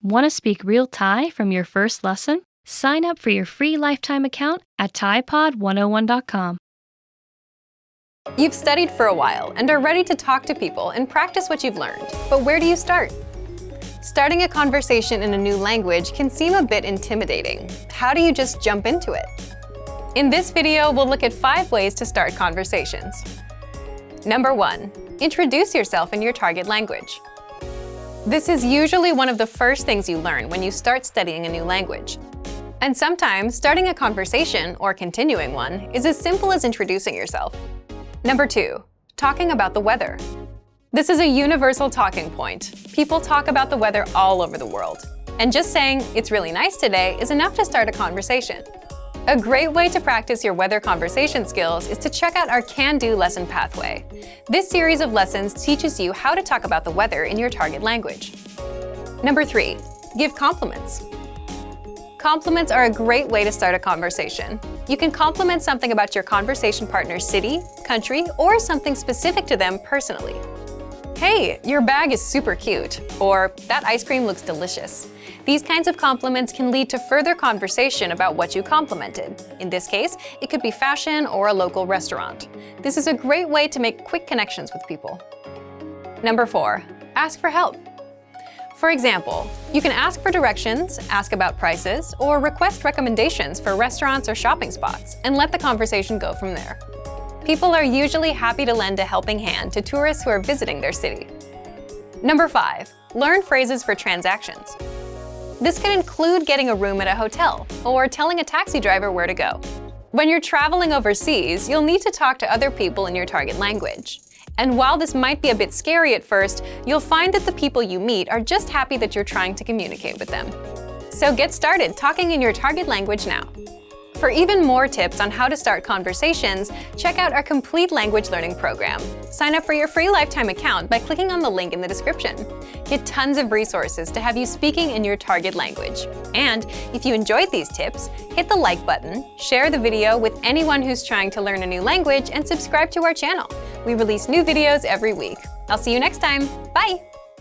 Want to speak real Thai from your first lesson? Sign up for your free lifetime account at ThaiPod101.com. You've studied for a while and are ready to talk to people and practice what you've learned. But where do you start? Starting a conversation in a new language can seem a bit intimidating. How do you just jump into it? In this video, we'll look at 5 ways to start conversations. Number 1. Introduce yourself in your target language. This is usually one of the first things you learn when you start studying a new language. And sometimes, starting a conversation, or continuing one, is as simple as introducing yourself. Number 2. Talking about the weather. This is a universal talking point. People talk about the weather all over the world. And just saying, "It's really nice today," is enough to start a conversation. A great way to practice your weather conversation skills is to check out our Can-Do lesson pathway. This series of lessons teaches you how to talk about the weather in your target language. Number 3. Give compliments. Compliments are a great way to start a conversation. You can compliment something about your conversation partner's city, country, or something specific to them personally. "Hey, your bag is super cute," or "That ice cream looks delicious." These kinds of compliments can lead to further conversation about what you complimented. In this case, it could be fashion or a local restaurant. This is a great way to make quick connections with people. Number 4. Ask for help. For example, you can ask for directions, ask about prices, or request recommendations for restaurants or shopping spots, and let the conversation go from there. People are usually happy to lend a helping hand to tourists who are visiting their city. Number 5. Learn phrases for transactions. This can include getting a room at a hotel or telling a taxi driver where to go. When you're traveling overseas, you'll need to talk to other people in your target language. And while this might be a bit scary at first, you'll find that the people you meet are just happy that you're trying to communicate with them. So get started talking in your target language now. For even more tips on how to start conversations, check out our complete language learning program. Sign up for your free lifetime account by clicking on the link in the description. Get tons of resources to have you speaking in your target language. And if you enjoyed these tips, hit the like button, share the video with anyone who's trying to learn a new language, and subscribe to our channel. We release new videos every week. I'll see you next time. Bye!